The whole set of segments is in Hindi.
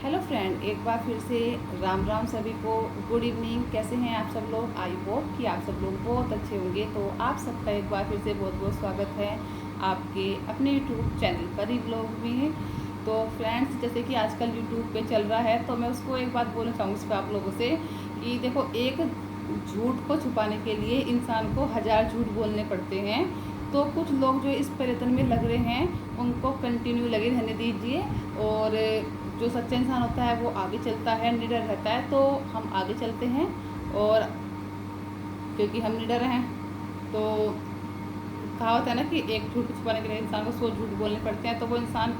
हेलो फ्रेंड, एक बार फिर से राम राम सभी को। Good evening. कैसे हैं आप सब लोग? आई होप कि आप सब लोग बहुत अच्छे होंगे। तो आप सबका एक बार फिर से बहुत बहुत स्वागत है आपके अपने यूट्यूब चैनल परी ब्लॉग में। तो फ्रेंड्स, जैसे कि आजकल यूट्यूब पे चल रहा है, तो मैं उसको एक बात बोलना चाहूँगी इस पर आप लोगों से कि देखो, एक झूठ को छुपाने के लिए इंसान को 1000 झूठ बोलने पड़ते हैं। तो कुछ लोग जो इस प्रयत्न में लग रहे हैं उनको कंटिन्यू लगे रहने दीजिए। और जो सच्चा इंसान होता है वो आगे चलता है, निडर रहता है। तो हम आगे चलते हैं, और क्योंकि हम निडर हैं तो कहावत है ना कि एक झूठ छुपाने के लिए इंसान को 100 झूठ बोलने पड़ते हैं। तो वो इंसान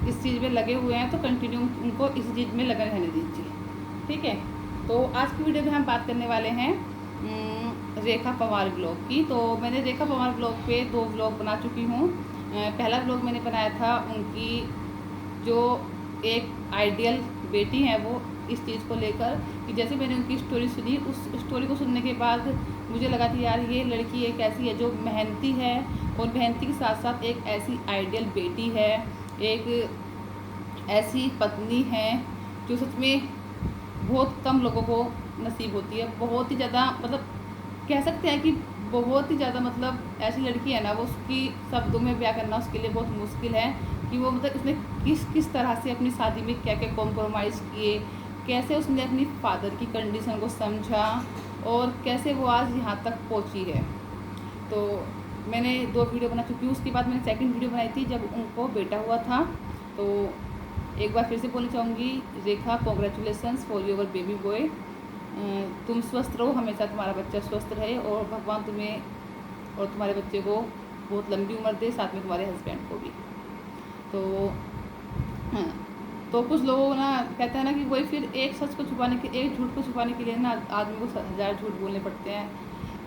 इस चीज़ में लगे हुए हैं, तो कंटिन्यू उनको इस चीज़ में लगे रहने दीजिए। ठीक है। तो आज की वीडियो में हम बात करने वाले हैं रेखा पवार ब्लॉग की। तो मैंने रेखा पवार ब्लॉग पे 2 ब्लॉग बना चुकी हूँ। पहला ब्लॉग मैंने बनाया था उनकी जो एक आइडियल बेटी है, वो इस चीज़ को लेकर कि जैसे मैंने उनकी स्टोरी सुनी, उस स्टोरी को सुनने के बाद मुझे लगा कि यार ये लड़की एक ऐसी है जो मेहनती है, और मेहनती के साथ साथ एक ऐसी आइडियल बेटी है, एक ऐसी पत्नी है जो सच में बहुत कम लोगों को नसीब होती है। बहुत ही ज़्यादा, मतलब कह सकते हैं कि बहुत ही ज़्यादा, मतलब ऐसी लड़की है ना, वो उसकी शब्दों में बयां करना उसके लिए बहुत मुश्किल है कि वो मतलब उसने किस किस तरह से अपनी शादी में क्या क्या कॉम्प्रोमाइज़ किए, कैसे उसने अपनी फादर की कंडीशन को समझा, और कैसे वो आज यहाँ तक पहुँची है। तो मैंने 2 वीडियो बना चुकी हूँ। उसके बाद मैंने सेकंड वीडियो बनाई थी जब उनको बेटा हुआ था। तो एक बार फिर से बोलना चाहूँगी, Rekha congratulations for your baby boy. तुम स्वस्थ रहो, हमेशा तुम्हारा बच्चा स्वस्थ रहे, और भगवान तुम्हें और तुम्हारे बच्चे को बहुत लंबी उम्र दे, साथ में तुम्हारे हस्बैंड को भी। तो हाँ, तो कुछ लोग ना कहते हैं ना कि वही फिर एक सच को छुपाने के, एक झूठ को छुपाने के लिए ना आदमी को 1000 झूठ बोलने पड़ते हैं।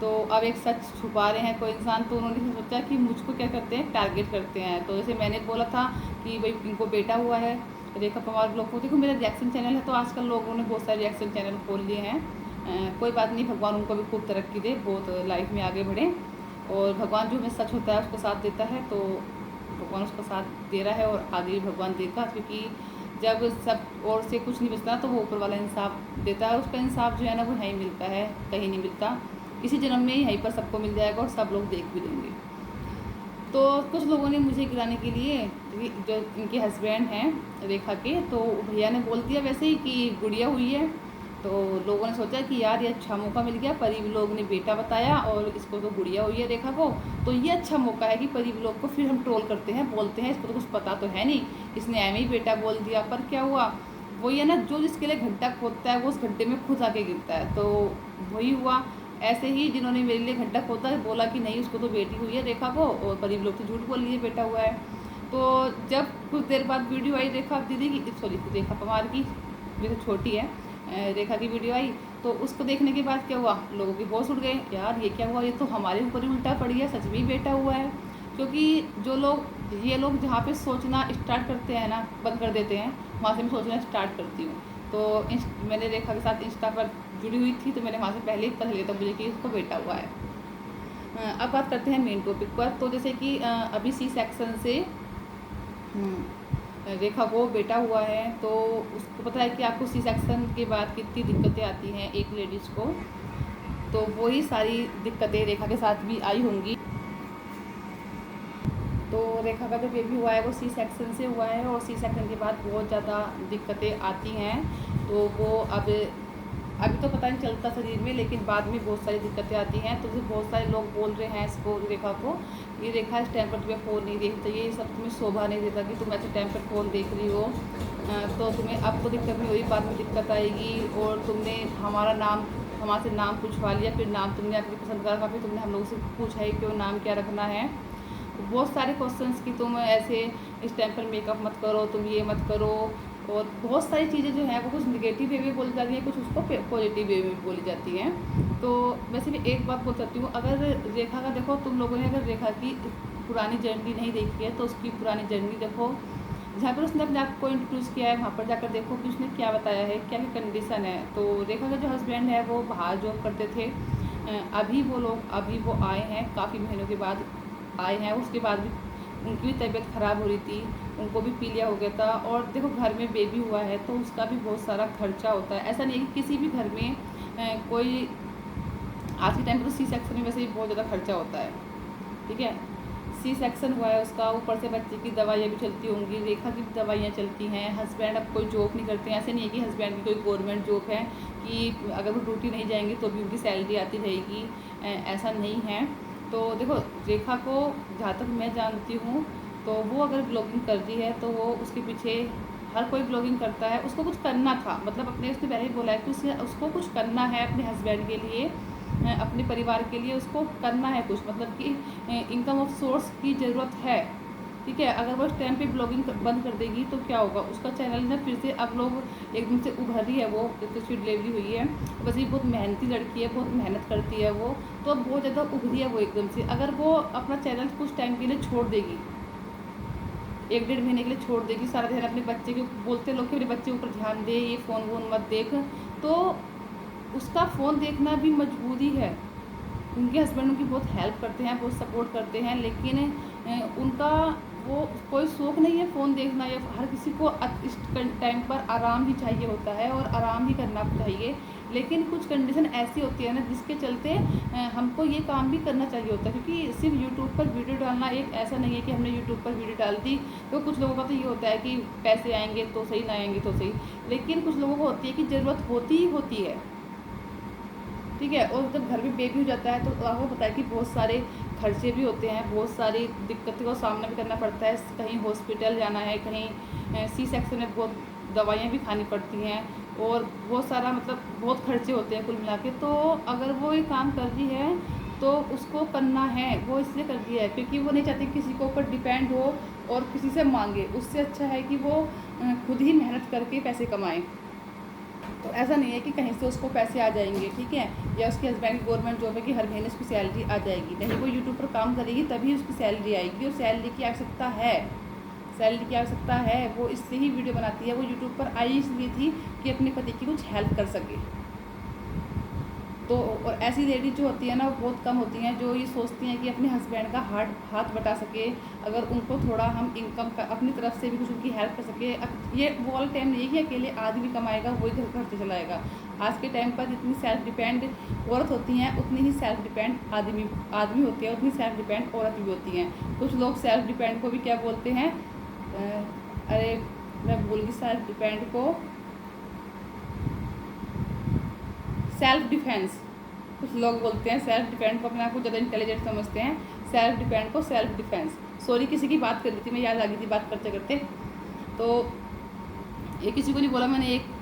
तो अब एक सच छुपा रहे हैं कोई इंसान, तो उन्होंने सोचा कि मुझको क्या करते हैं, टारगेट करते हैं। तो जैसे मैंने बोला था कि भाई इनको बेटा हुआ है, रेखा पवार ब्लॉग को देखो, मेरा रिएक्शन चैनल है, तो आजकल लोगों ने बहुत सारे रिएक्शन चैनल खोल लिए हैं। कोई बात नहीं, भगवान उनको भी खूब तरक्की दे, बहुत लाइफ में आगे बढ़े। और भगवान जो हमें सच होता है उसको साथ देता है, तो भगवान उसका साथ दे रहा है और आगे भी भगवान देगा। क्योंकि जब सब और से कुछ नहीं बचता तो वो ऊपर वाला इंसाफ देता है। उसका इंसाफ जो है ना, वो यहीं मिलता है, कहीं नहीं मिलता। इसी जन्म में यहीं पर सबको मिल जाएगा और सब लोग देख भी लेंगे। तो कुछ लोगों ने मुझे गिराने के लिए, जो इनके हस्बैंड हैं रेखा के, तो भैया ने बोल दिया वैसे ही कि गुड़िया हुई है। तो लोगों ने सोचा कि यार ये अच्छा मौका मिल गया, परी व्लॉग ने बेटा बताया और इसको तो गुड़िया हुई है रेखा को, तो ये अच्छा मौका है कि परी व्लॉग को फिर हम ट्रोल करते हैं, बोलते हैं इसको तो कुछ पता तो है नहीं, इसने एम ही बेटा बोल दिया। पर क्या हुआ, वही है ना, जो जिसके लिए गड्ढा खोदता है वो उस गड्ढे में खुद आके गिरता है। तो वही हुआ। ऐसे ही जिन्होंने मेरे लिए गड्ढा खोदा है, बोला कि नहीं उसको तो बेटी हुई है रेखा को, और परी व्लॉग तो झूठ बोल लिए बेटा हुआ है। तो जब कुछ देर बाद वीडियो आई रेखा दीदी की, सॉरी रेखा पवार की, जो छोटी है, रेखा की वीडियो आई, तो उसको देखने के बाद क्या हुआ, लोगों के होश उड़ गए, यार ये क्या हुआ, ये तो हमारे ऊपर ही उल्टा पड़ गया, सच में ही बेटा हुआ है। क्योंकि जो लोग, ये लोग जहाँ पे सोचना स्टार्ट करते हैं ना, बंद कर देते हैं, वहाँ से मैं सोचना स्टार्ट करती हूँ। तो मैंने रेखा के साथ इंस्टा पर जुड़ी हुई थी, तो मैंने वहाँ से पहले ही पता लिया था मुझे कि इसको बेटा हुआ है। अब बात करते हैं मेन टॉपिक पर। तो जैसे कि अभी सी सेक्शन से रेखा को बेटा हुआ है, तो उसको पता है कि आपको सी सेक्शन के बाद कितनी दिक्कतें आती हैं एक लेडीज़ को। तो वही सारी दिक्कतें रेखा के साथ भी आई होंगी। तो रेखा का जो बेबी हुआ है वो सी सेक्शन से हुआ है, और सी सेक्शन के बाद बहुत ज़्यादा दिक्कतें आती हैं। तो वो अब अभी तो पता नहीं चलता शरीर में, लेकिन बाद में बहुत सारी दिक्कतें आती हैं। तो बहुत सारे लोग बोल रहे हैं इसको, रेखा को, ये रेखा इस टाइम पर तुम्हें फ़ोन नहीं देखना चाहिए, ये सब तुम्हें शोभा नहीं देता कि तुम ऐसे टाइम पर फ़ोन देख रही हो। तो तुम्हें अब तो दिक्कत नहीं हुई, बाद में दिक्कत आएगी। और तुमने हमारा नाम, हमारे से नाम पूछवा लिया, फिर नाम तुमने अपनी पसंद का रखा, फिर तुमने हम लोगों से पूछा है क्यों नाम क्या रखना है। बहुत सारे क्वेश्चंस कि तुम ऐसे इस टाइम पर मेकअप मत करो, तुम ये मत करो, और बहुत सारी चीज़ें जो हैं वो कुछ निगेटिव वे में बोली जाती हैं, कुछ उसको पॉजिटिव वे में बोली जाती हैं। तो वैसे मैं एक बात बोल सकती हूँ, अगर रेखा का देखो, तुम लोगों ने अगर रेखा की पुरानी जर्नी नहीं देखी है तो उसकी पुरानी जर्नी देखो, जहाँ पर उसने अपने आप को इंट्रोड्यूस किया है वहाँ पर जाकर देखो कि उसने क्या बताया है, क्या क्या कंडीशन है। तो रेखा का जो हस्बैंड है वो बाहर जॉब करते थे, अभी वो आए हैं, काफ़ी महीनों के बाद आए हैं। उसके बाद भी उनकी भी तबीयत ख़राब हो रही थी, उनको भी पीलिया हो गया था। और देखो घर में बेबी हुआ है तो उसका भी बहुत सारा खर्चा होता है। ऐसा नहीं है कि किसी भी घर में कोई, आज के टाइम पर तो सी सेक्शन में वैसे भी बहुत ज़्यादा खर्चा होता है, ठीक है। सी सेक्शन हुआ है उसका, ऊपर से बच्चे की दवाइयाँ भी चलती होंगी, रेखा की भी दवाइयाँ चलती हैं। हस्बैंड अब कोई जॉब नहीं करते हैं, ऐसे नहीं है कि हस्बैंड की कोई गवर्नमेंट जॉब है कि अगर वो ड्यूटी नहीं जाएंगे तो भी उनकी सैलरी आती रहेगी, ऐसा नहीं है। तो देखो रेखा को जहाँ तक मैं जानती हूँ तो वो अगर ब्लॉगिंग कर रही है तो वो उसके पीछे, हर कोई ब्लॉगिंग करता है, उसको कुछ करना था, मतलब अपने उसने पहले ही बोला है कि उसको कुछ करना है अपने हस्बैंड के लिए, अपने परिवार के लिए उसको करना है कुछ, मतलब कि इनकम ऑफ सोर्स की ज़रूरत है, ठीक है। अगर वो इस टाइम पे ब्लॉगिंग बंद कर देगी तो क्या होगा, उसका चैनल ना फिर से अब लोग एकदम से उभर रही है। वो एक तो उसकी डिलीवरी हुई है, वैसे भी बहुत मेहनती लड़की है, बहुत मेहनत करती है वो, तो अब बहुत ज़्यादा उभरी है वो एकदम से। अगर वो अपना चैनल कुछ टाइम के लिए छोड़ देगी, 1-1.5 महीने के लिए छोड़ देगी, सारा ध्यान अपने बच्चे के, बोलते लोग कि मेरे बच्चे के ऊपर ध्यान दे, ये फ़ोन वोन मत देख, तो उसका फ़ोन देखना भी मजबूरी है। उनके हस्बैंड उनकी बहुत हेल्प करते हैं, बहुत सपोर्ट करते हैं, लेकिन उनका वो कोई शौक़ नहीं है फ़ोन देखना। या हर किसी को इस टाइम पर आराम ही चाहिए होता है और आराम ही करना चाहिए, लेकिन कुछ कंडीशन ऐसी होती है ना जिसके चलते हमको ये काम भी करना चाहिए होता है। क्योंकि सिर्फ यूट्यूब पर वीडियो डालना एक ऐसा नहीं है कि हमने यूट्यूब पर वीडियो डाल दी तो कुछ लोगों का तो ये होता है कि पैसे आएंगे तो सही, ना आएंगे तो सही, लेकिन कुछ लोगों को होती है कि ज़रूरत होती ही होती है, ठीक है। और जब घर में बेबी हो जाता है तो आपको पता है कि बहुत सारे खर्चे भी होते हैं, बहुत सारी दिक्कतों का सामना भी करना पड़ता है। कहीं हॉस्पिटल जाना है, कहीं सी सेक्शन में बहुत दवाइयाँ भी खानी पड़ती हैं, और बहुत सारा मतलब बहुत खर्चे होते हैं कुल मिला के। तो अगर वो ये काम कर रही है तो उसको करना है, वो इसलिए कर रही है क्योंकि वो नहीं चाहती किसी के ऊपर डिपेंड हो और किसी से मांगे। उससे अच्छा है कि वो खुद ही मेहनत करके पैसे कमाएँ। तो ऐसा नहीं है कि कहीं से उसको पैसे आ जाएंगे, ठीक है, या उसके हस्बैंड की गवर्नमेंट जॉब है कि हर महीने उसकी सैलरी आ जाएगी। नहीं, वो यूट्यूब पर काम करेगी तभी उसकी सैलरी आएगी, और सैलरी की आवश्यकता है, सैलरी की आवश्यकता है। वो इससे ही वीडियो बनाती है, वो यूट्यूब पर आई इसलिए थी कि अपने पति की कुछ हेल्प कर सके। तो और ऐसी लेडीज जो होती है ना, वो बहुत कम होती हैं जो ये सोचती हैं कि अपने हस्बैंड का हाथ बटा सके, अगर उनको थोड़ा हम इनकम का अपनी तरफ से भी कुछ उनकी हेल्प कर सके। अब ये वो वाला टाइम नहीं है कि अकेले आदमी कमाएगा वही घर खर्चे चलाएगा। आज के टाइम पर जितनी सेल्फ डिपेंड औरत होती हैं उतनी ही सेल्फ डिपेंड आदमी होते हैं, उतनी सेल्फ डिपेंड औरत भी होती हैं। कुछ लोग सेल्फ डिपेंड को भी क्या बोलते हैं, अरे मैं भूल गई, सेल्फ डिपेंड को सेल्फ डिफेंस, कुछ लोग बोलते हैं सेल्फ डिफेंस को, अपने आप को ज़्यादा इंटेलिजेंट समझते हैं, सेल्फ डिफेंस को सेल्फ डिफेंस। सॉरी, किसी की बात कर रही थी मैं, याद आ गई थी बात करते करते। तो ये किसी को नहीं बोला मैंने, एक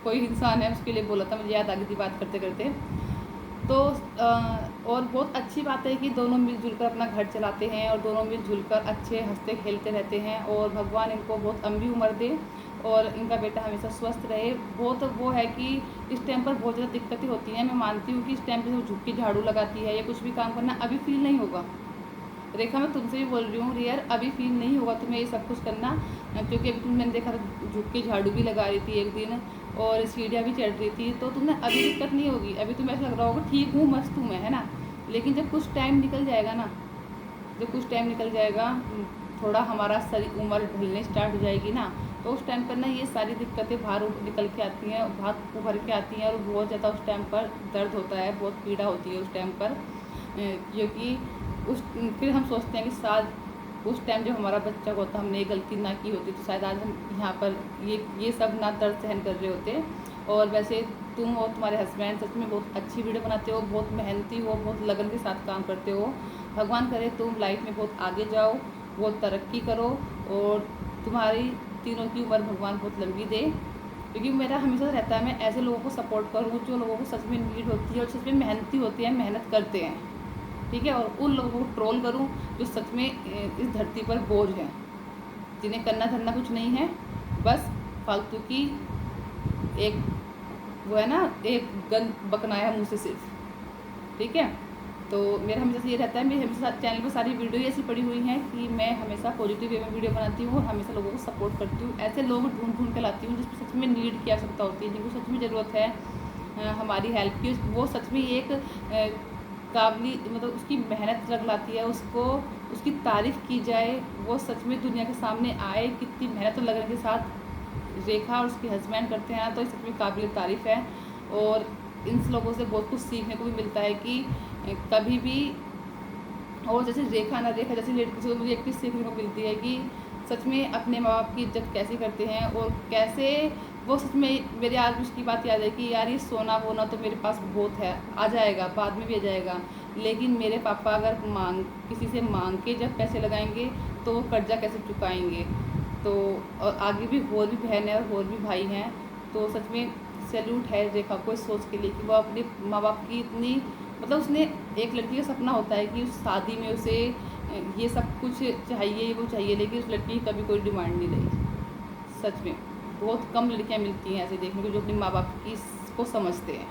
कोई इंसान है उसके लिए बोला था, मुझे याद आ गई थी बात करते करते। तो और बहुत अच्छी बात है कि दोनों मिलजुल कर अपना घर चलाते हैं और दोनों मिलजुल कर अच्छे हंसते खेलते रहते हैं, और भगवान इनको बहुत लंबी उम्र दे और इनका बेटा हमेशा स्वस्थ रहे। बहुत वो है कि इस टाइम पर बहुत ज़्यादा दिक्कतें होती हैं। मैं मानती हूँ कि इस टाइम पर वो झुक के झाड़ू लगाती है या कुछ भी काम करना, अभी फील नहीं होगा। रेखा, मैं तुमसे भी बोल रही हूँ रियर, अभी फील नहीं होगा तुम्हें ये सब कुछ करना, क्योंकि अभी मैंने देखा था झुक के झाड़ू भी लगा रही थी एक दिन, और सीढ़ियाँ भी चढ़ रही थी, तो तुम्हें अभी दिक्कत नहीं होगी। अभी तुम्हें ऐसा लग रहा होगा ठीक हूँ, मस्त हूँ मैं, है ना। लेकिन जब कुछ टाइम निकल जाएगा ना, जब कुछ टाइम निकल जाएगा, थोड़ा हमारा शरीर उम्र ढलने स्टार्ट हो जाएगी ना, तो उस टाइम पर ना ये सारी दिक्कतें बाहर निकल के आती हैं, बाहर उभर के आती हैं, और बहुत ज़्यादा उस टाइम पर दर्द होता है, बहुत पीड़ा होती है उस टाइम पर। क्योंकि फिर हम सोचते हैं कि शायद उस टाइम जब हमारा बच्चा होता हमने ये गलती ना की होती तो शायद आज हम यहाँ पर ये सब ना दर्द सहन कर रहे होते। और वैसे तुम और तुम्हारे हस्बैंड सच में बहुत अच्छी वीडियो बनाते हो, बहुत मेहनती हो, बहुत लगन के साथ काम करते हो। भगवान करे तुम लाइफ में बहुत आगे जाओ, बहुत तरक्की करो, और तुम्हारी तीनों की उम्र भगवान बहुत लंबी दे। क्योंकि मेरा हमेशा रहता है मैं ऐसे लोगों को सपोर्ट करूँ जो लोगों को सच में नीड होती है और सच में मेहनती होती है, मेहनत करते हैं, ठीक है। और उन लोगों को ट्रोल करूं जो सच में इस धरती पर बोझ हैं, जिन्हें करना धरना कुछ नहीं है, बस फालतू की एक वो है ना, एक गंद बकना है मुँह से सिर्फ, ठीक है। तो मेरा हमेशा ये रहता है, मेरे हमेशा चैनल पर सारी वीडियो ऐसी पड़ी हुई हैं कि मैं हमेशा पॉजिटिव वे में वीडियो बनाती हूँ और हमेशा लोगों को सपोर्ट करती हूँ। ऐसे लोग ढूंढ के लाती हूँ जिसको सच में नीड की आवश्यकता होती है, जिनको सच में ज़रूरत है हमारी हेल्प की। वो सच में एक काबिल, मतलब उसकी मेहनत लग लाती है, उसको उसकी तारीफ़ की जाए, वो सच में दुनिया के सामने आए, कितनी मेहनत और लगन के साथ रेखा और उसके हस्बैंड करते हैं, तो ये सच में काबिल तारीफ़ है। और इन लोगों से बहुत कुछ सीखने को भी मिलता है कि कभी भी, और जैसे रेखा जैसी लड़की से मुझे एक चीज़ सीखने को मिलती है कि सच में अपने माँ बाप की इज्जत कैसे करते हैं, और कैसे वो सच में, मेरे आज भी उसकी बात याद है कि यार ये सोना वोना तो मेरे पास बहुत है, आ जाएगा, बाद में भी आ जाएगा, लेकिन मेरे पापा अगर किसी से मांग के जब पैसे लगाएंगे तो वो कर्जा कैसे चुकाएंगे। तो और आगे भी और भी बहन है और भी भाई हैं, तो सच में सैल्यूट है रेखा को इस सोच के लिए कि वो अपने माँ बाप की इतनी, मतलब उसने, एक लड़की का सपना होता है कि उस शादी में उसे ये सब कुछ चाहिए, वो चाहिए, लेकिन उस लड़की की कभी कोई डिमांड नहीं रही। सच में बहुत कम लड़कियां मिलती हैं ऐसे देखने को जो अपने माँ बाप की को समझते हैं,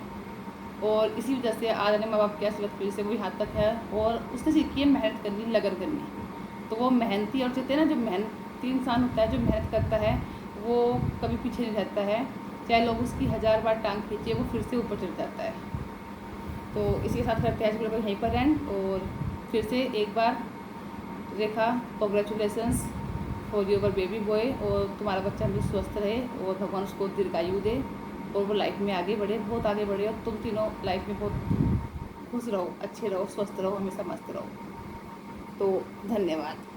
और इसी वजह से आज अपने माँ बाप की आशीर्वाद की वजह से वो यहाँ तक है। और उसने सीखी है मेहनत करनी, लगन करनी, तो वो मेहनती, और कहते हैं ना, जो मेहनती इंसान होता है, जो मेहनत करता है, वो कभी पीछे नहीं रहता है, चाहे लोग उसकी 1000 बार टांग खींचे, वो फिर से ऊपर चढ़ जाता है। तो इसी के साथ करते हैं आज यहीं पर एंड। और फिर से एक बार Rekha, congratulations for your baby boy, और तुम्हारा बच्चा भी स्वस्थ रहे और भगवान उसको दीर्घायु दे, और वो लाइफ में आगे बढ़े, बहुत आगे बढ़े, और तुम तीनों लाइफ में बहुत खुश रहो, अच्छे रहो, स्वस्थ रहो, हमेशा मस्त रहो। तो धन्यवाद।